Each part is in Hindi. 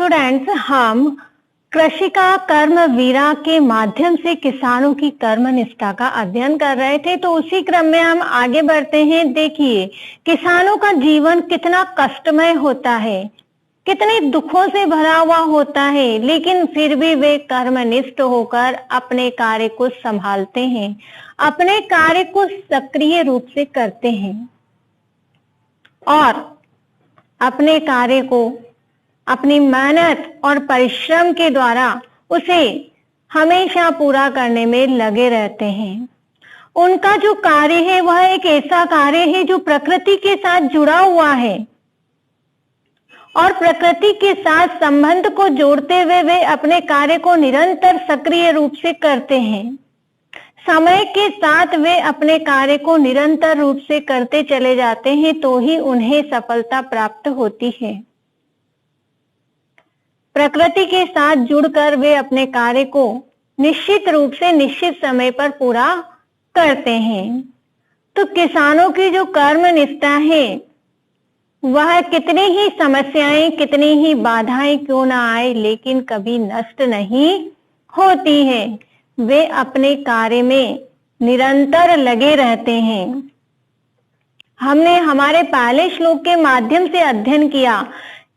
स्टूडेंट्स, हम कृषिका कर्म वीरा के माध्यम से किसानों की कर्मनिष्ठा का अध्ययन कर रहे थे। तो उसी क्रम में हम आगे बढ़ते हैं। देखिए, किसानों का जीवन कितना कष्टमय होता है, कितने दुखों से भरा हुआ होता है, लेकिन फिर भी वे कर्मनिष्ठ होकर अपने कार्य को संभालते हैं, अपने कार्य को सक्रिय रूप से करते हैं और अपने कार्य को अपनी मेहनत और परिश्रम के द्वारा उसे हमेशा पूरा करने में लगे रहते हैं। उनका जो कार्य है वह एक ऐसा कार्य है जो प्रकृति के साथ जुड़ा हुआ है और प्रकृति के साथ संबंध को जोड़ते हुए वे अपने कार्य को निरंतर सक्रिय रूप से करते हैं। समय के साथ वे अपने कार्य को निरंतर रूप से करते चले जाते हैं, तो ही उन्हें सफलता प्राप्त होती है। प्रकृति के साथ जुड़कर वे अपने कार्य को निश्चित रूप से निश्चित समय पर पूरा करते हैं। तो किसानों की जो कर्मनिष्ठा है वह कितनी ही समस्याएं, कितनी ही बाधाएं क्यों ना आए, लेकिन कभी नष्ट नहीं होती है। वे अपने कार्य में निरंतर लगे रहते हैं। हमने हमारे पहले श्लोक के माध्यम से अध्ययन किया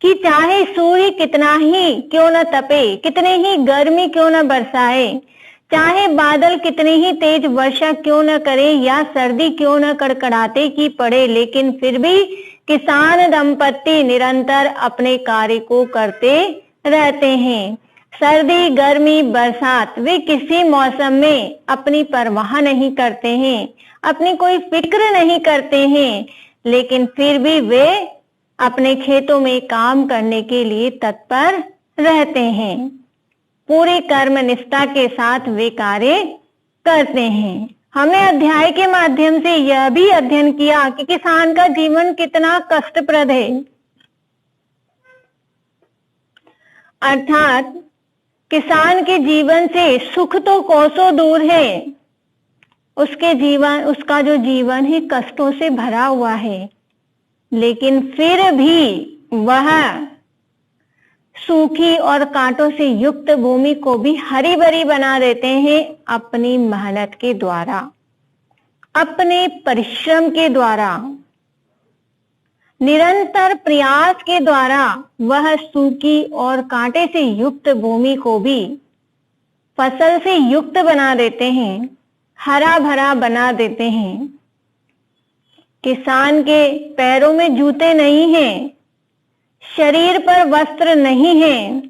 कि चाहे सूर्य कितना ही क्यों न तपे, कितने ही गर्मी क्यों न बरसाए, चाहे बादल कितनी ही तेज वर्षा क्यों न करे या सर्दी क्यों न कड़कड़ाते की पड़े, लेकिन फिर भी किसान दंपत्ति निरंतर अपने कार्य को करते रहते हैं। सर्दी, गर्मी, बरसात, वे किसी मौसम में अपनी परवाह नहीं करते हैं, अपनी कोई फिक्र नहीं करते हैं, लेकिन फिर भी वे अपने खेतों में काम करने के लिए तत्पर रहते हैं। पूरी कर्मनिष्ठा के साथ वे कार्य करते हैं। हमने अध्याय के माध्यम से यह भी अध्ययन किया कि किसान का जीवन कितना कष्टप्रद है, अर्थात किसान के जीवन से सुख तो कोसों दूर है, उसका जो जीवन है कष्टों से भरा हुआ है, लेकिन फिर भी वह सूखी और कांटों से युक्त भूमि को भी हरी भरी बना देते हैं अपनी मेहनत के द्वारा, अपने परिश्रम के द्वारा, निरंतर प्रयास के द्वारा वह सूखी और कांटे से युक्त भूमि को भी फसल से युक्त बना देते हैं, हरा भरा बना देते हैं। किसान के पैरों में जूते नहीं हैं, शरीर पर वस्त्र नहीं है,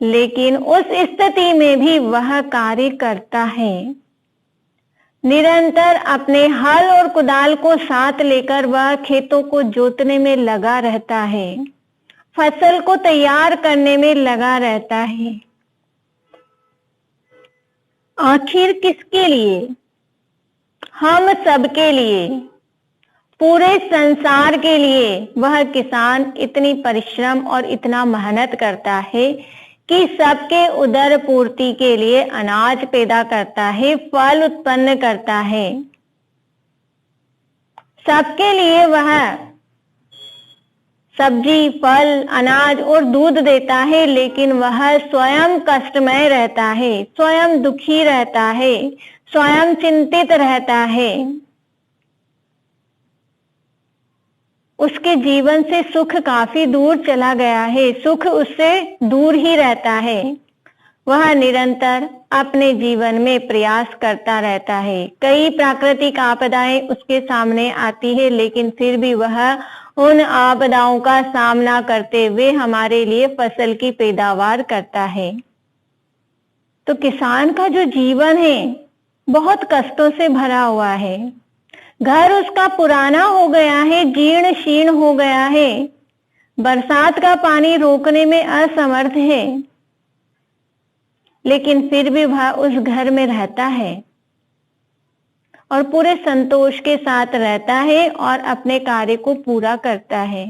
लेकिन उस स्थिति में भी वह कार्य करता है। निरंतर अपने हल और कुदाल को साथ लेकर वह खेतों को जोतने में लगा रहता है, फसल को तैयार करने में लगा रहता है। आखिर किसके लिए? हम सबके लिए, पूरे संसार के लिए वह किसान इतनी परिश्रम और इतना मेहनत करता है कि सबके उदर पूर्ति के लिए अनाज पैदा करता है, फल उत्पन्न करता है। सबके लिए वह सब्जी, फल, अनाज और दूध देता है, लेकिन वह स्वयं कष्टमय रहता है, स्वयं दुखी रहता है, स्वयं चिंतित रहता है। उसके जीवन से सुख काफी दूर चला गया है, सुख उससे दूर ही रहता है। वह निरंतर अपने जीवन में प्रयास करता रहता है। कई प्राकृतिक आपदाएं उसके सामने आती है, लेकिन फिर भी वह उन आपदाओं का सामना करते हुए हमारे लिए फसल की पैदावार करता है। तो किसान का जो जीवन है बहुत कष्टों से भरा हुआ है। घर उसका पुराना हो गया है, जीर्ण शीर्ण हो गया है, बरसात का पानी रोकने में असमर्थ है, लेकिन फिर भी वह उस घर में रहता है और पूरे संतोष के साथ रहता है और अपने कार्य को पूरा करता है।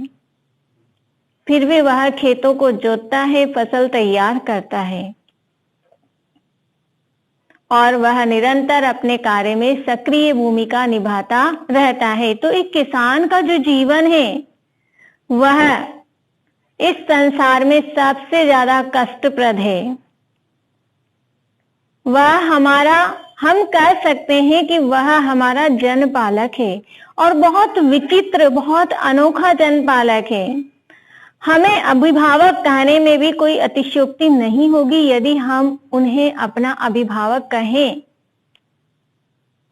फिर भी वह खेतों को जोतता है, फसल तैयार करता है और वह निरंतर अपने कार्य में सक्रिय भूमिका निभाता रहता है। तो एक किसान का जो जीवन है वह इस संसार में सबसे ज्यादा कष्टप्रद है। हम कह सकते हैं कि वह हमारा जनपालक है और बहुत विचित्र, बहुत अनोखा जनपालक है। हमें अभिभावक कहने में भी कोई अतिशयोक्ति नहीं होगी। यदि हम उन्हें अपना अभिभावक कहें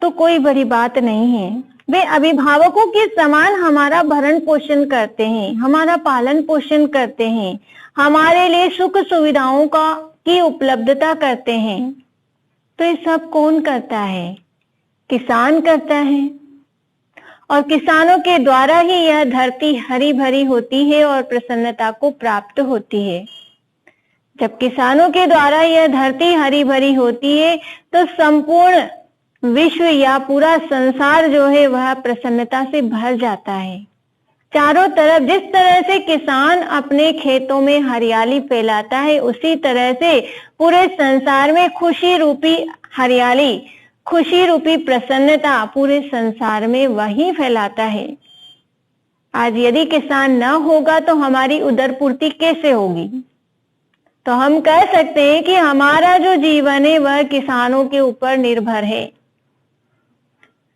तो कोई बड़ी बात नहीं है। वे अभिभावकों के समान हमारा भरण पोषण करते हैं, हमारा पालन पोषण करते हैं, हमारे लिए सुख सुविधाओं की उपलब्धता करते हैं। तो ये सब कौन करता है? किसान करता है। और किसानों के द्वारा ही यह धरती हरी भरी होती है और प्रसन्नता को प्राप्त होती है। जब किसानों के द्वारा यह धरती हरी भरी होती है तो संपूर्ण विश्व या पूरा संसार जो है वह प्रसन्नता से भर जाता है। चारों तरफ जिस तरह से किसान अपने खेतों में हरियाली फैलाता है, उसी तरह से पूरे संसार में खुशी रूपी हरियाली, खुशी रूपी प्रसन्नता पूरे संसार में वही फैलाता है। आज यदि किसान न होगा तो हमारी उदर पूर्ति कैसे होगी? तो हम कह सकते हैं कि हमारा जो जीवन है वह किसानों के ऊपर निर्भर है,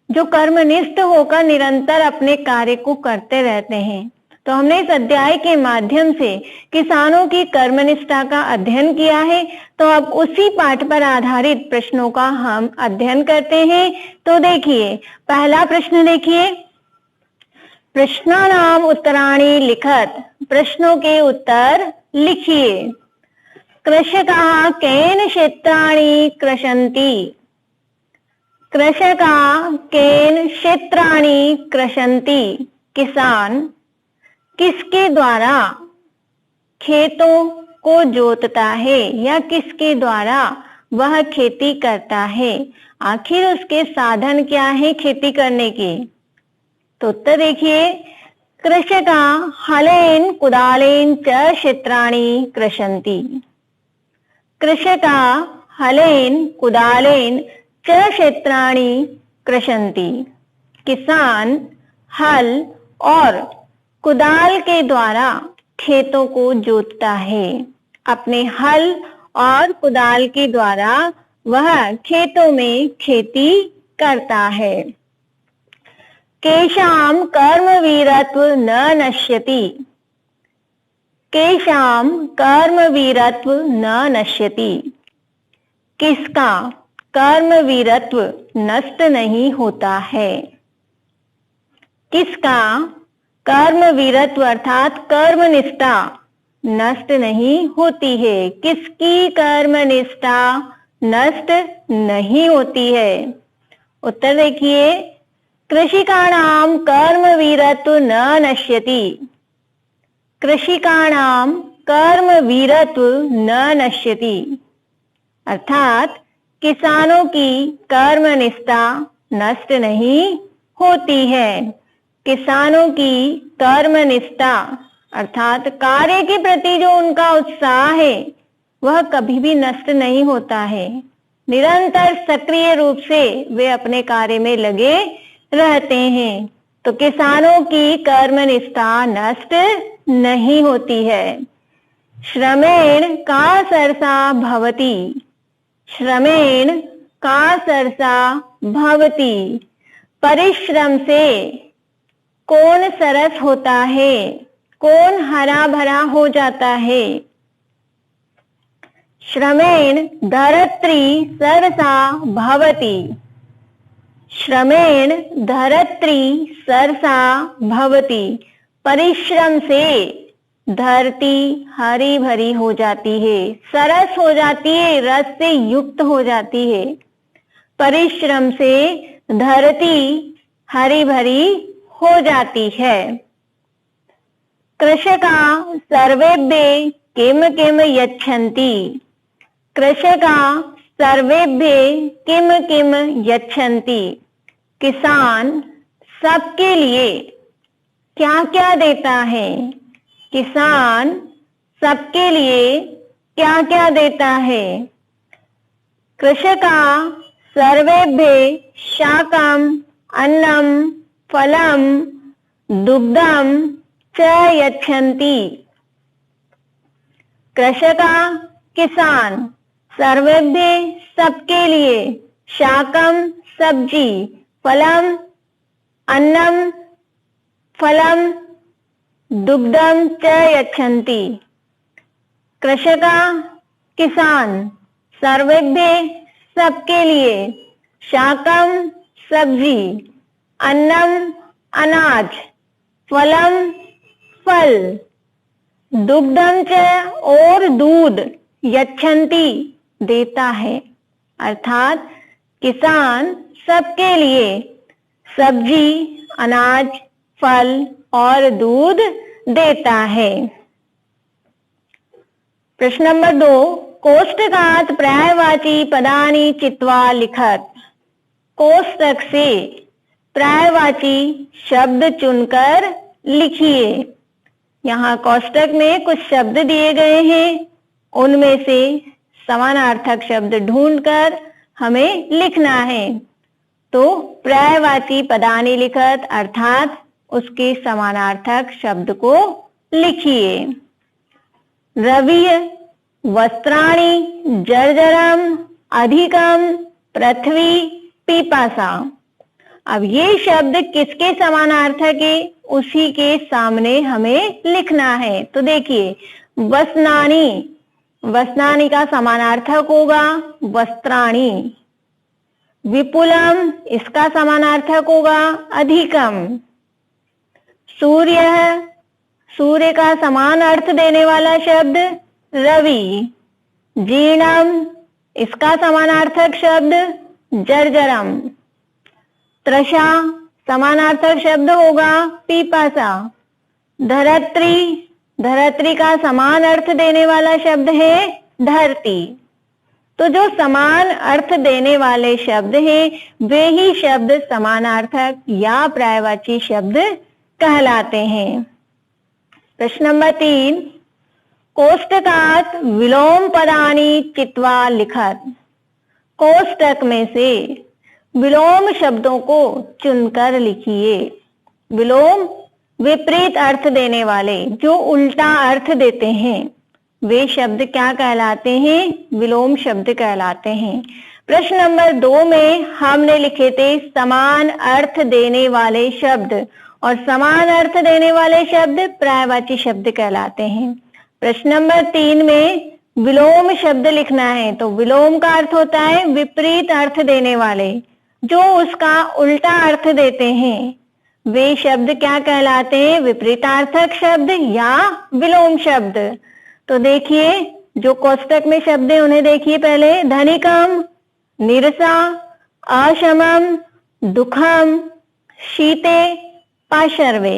जो कर्मनिष्ठ होकर निरंतर अपने कार्य को करते रहते हैं। तो हमने इस अध्याय के माध्यम से किसानों की कर्मनिष्ठा का अध्ययन किया है। तो अब उसी पाठ पर आधारित प्रश्नों का हम अध्ययन करते हैं। तो देखिए, पहला प्रश्न देखिए, प्रश्नानाम उत्तराणि लिखत। प्रश्नों के उत्तर लिखिए। कृषकाः केन क्षेत्राणि कृषन्ति? कृषकाः केन क्षेत्राणि कृषन्ति? किसान किसके द्वारा खेतों को जोतता है या किसके द्वारा वह खेती करता है? आखिर उसके साधन क्या है खेती करने के? तो उत्तर देखिए, कृषकाः हलेन कुदालेन च क्षेत्राणि कृषन्ति। कृषकाः हलेन कुदालेन च क्षेत्राणि कृषन्ति। किसान हल और कुदाल के द्वारा खेतों को जोतता है। अपने हल और कुदाल के द्वारा वह खेतों में खेती करता है। केषां कर्मवीरत्व न नश्यति। केषां कर्मवीरत्व न नश्यति। किसका कर्मवीरत्व नष्ट नहीं होता है? किसका कर्मवीरत्व अर्थात कर्मनिष्ठा नष्ट नहीं होती है? किसकी कर्मनिष्ठा नष्ट नहीं होती है? उत्तर देखिए, कृषिकाणां कर्मवीरत्व न नश्यति। कृषिकाणां कर्मवीरत्व न नश्यति अर्थात किसानों की कर्मनिष्ठा नष्ट नहीं होती है। किसानों की कर्मनिष्ठा अर्थात कार्य के प्रति जो उनका उत्साह है वह कभी भी नष्ट नहीं होता है। निरंतर सक्रिय रूप से वे अपने कार्य में लगे रहते हैं। तो किसानों की कर्मनिष्ठा नष्ट नहीं होती है। श्रमेण का सरसा भवति। श्रमेण का सरसा भवति। परिश्रम से कौन सरस होता है? कौन हरा भरा हो जाता है? श्रमेण धरत्री सरसा भवति। श्रमेण धरत्री सरसा भवति। परिश्रम से धरती हरी भरी हो जाती है, सरस हो जाती है, रस से युक्त हो जाती है। परिश्रम से धरती हरी भरी हो जाती है। कृषका सर्वेभ्ये किम किम यच्छन्ति। कृषका सर्वेभ्ये किम किम यच्छन्ति। किसान सबके लिए क्या क्या देता है? किसान सबके लिए क्या क्या देता है? कृषका सर्वेभ्ये शाकम अन्नम फलम दुग्धम च यच्छन्ति। कृषका किसान, सर्वेभ्य सबके लिए, शाकम सब्जी, फलम अन्नम फलम, दुग्धम च यच्छन्ति। कृषका किसान, सर्वेभ्य सबके लिए, शाकम सब्जी, अन्नम अनाज, फलम फल, दुग्धम च और दूध, यच्छन्ति देता है। अर्थात किसान सबके लिए सब्जी, अनाज, फल और दूध देता है। प्रश्न नंबर 2, कोष्टकात् पर्यायवाची पदानि चित्वा लिखत। कोष्टक से पर्यायवाची शब्द चुनकर लिखिए। यहाँ कोष्टक में कुछ शब्द दिए गए हैं, उनमें से समानार्थक शब्द ढूंढकर हमें लिखना है। तो पर्यायवाची पदानि लिखत अर्थात उसके समानार्थक शब्द को लिखिए। रवि वस्त्राणि जर्जरम अधिकम पृथ्वी पिपासा। अब ये शब्द किसके समानार्थक है, उसी के सामने हमें लिखना है। तो देखिए, वस्त्राणि, वस्त्राणि का समानार्थक होगा वस्त्राणि। विपुलम, इसका समानार्थक होगा अधिकम। सूर्य, सूर्य का समान अर्थ देने वाला शब्द रवि। जीर्णम, इसका समानार्थक शब्द जर्जरम। तृषा, समानार्थक शब्द होगा पिपासा। धरत्री, धरत्री का समान अर्थ देने वाला शब्द है धरती। तो जो समान अर्थ देने वाले शब्द हैं वे ही शब्द समानार्थक या पर्यायवाची शब्द कहलाते हैं। प्रश्न नंबर 3, कोष्टकात् विलोम पदानि चित्वा लिखत। कोष्टक में से विलोम शब्दों को चुनकर लिखिए। विलोम विपरीत अर्थ देने वाले, जो उल्टा अर्थ देते हैं, वे शब्द क्या कहलाते हैं, विलोम शब्द कहलाते हैं। प्रश्न नंबर 2 में हमने लिखे थे समान अर्थ देने वाले शब्द, और समान अर्थ देने वाले शब्द पर्यायवाची शब्द कहलाते हैं। प्रश्न नंबर 3 में विलोम शब्द लिखना है। तो विलोम का अर्थ होता है विपरीत अर्थ देने वाले, जो उसका उल्टा अर्थ देते हैं, वे शब्द क्या कहलाते हैं, विपरीतार्थक शब्द या विलोम शब्द। तो देखिए, जो कोष्टक में शब्द है उन्हें देखिए पहले। धनिकम, नीरसा, अशमम, दुखम, शीते, पाशर्वे।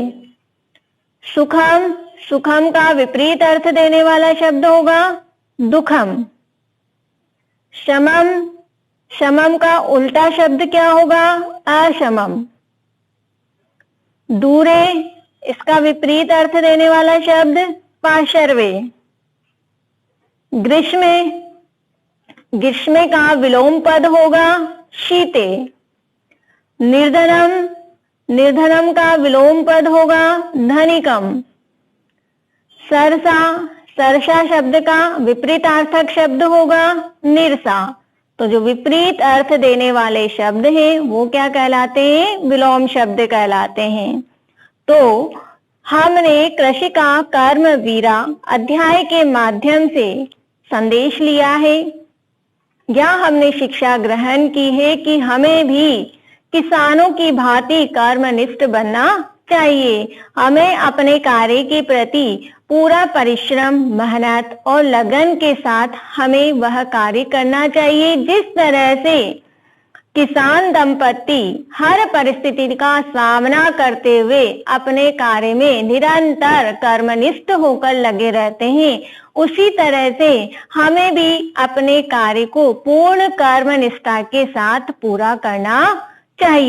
सुखम, सुखम का विपरीत अर्थ देने वाला शब्द होगा दुखम। शमम, शमम का उल्टा शब्द क्या होगा, अशमम। दूरे, इसका विपरीत अर्थ देने वाला शब्द पाशर्वे। ग्रीष्म, ग्रीष्म का विलोम पद होगा शीते। निर्धनम, निर्धनम का विलोम पद होगा धनिकम। सरसा, सरसा शब्द का विपरीतार्थक शब्द होगा निरसा। तो जो विपरीत अर्थ देने वाले शब्द हैं वो क्या कहलाते हैं, विलोम शब्द कहलाते हैं। तो हमने कृषि का कर्मवीरा अध्याय के माध्यम से संदेश लिया है, या हमने शिक्षा ग्रहण की है कि हमें भी किसानों की भांति कर्मनिष्ठ बनना चाहिए। हमें अपने कार्य के प्रति पूरा परिश्रम, मेहनत और लगन के साथ हमें वह कार्य करना चाहिए, जिस तरह से किसान दंपति हर परिस्थिति का सामना करते हुए अपने कार्य में निरंतर कर्मनिष्ठ होकर लगे रहते हैं, उसी तरह से हमें भी अपने कार्य को पूर्ण कर्मनिष्ठा के साथ पूरा करना चाहिए।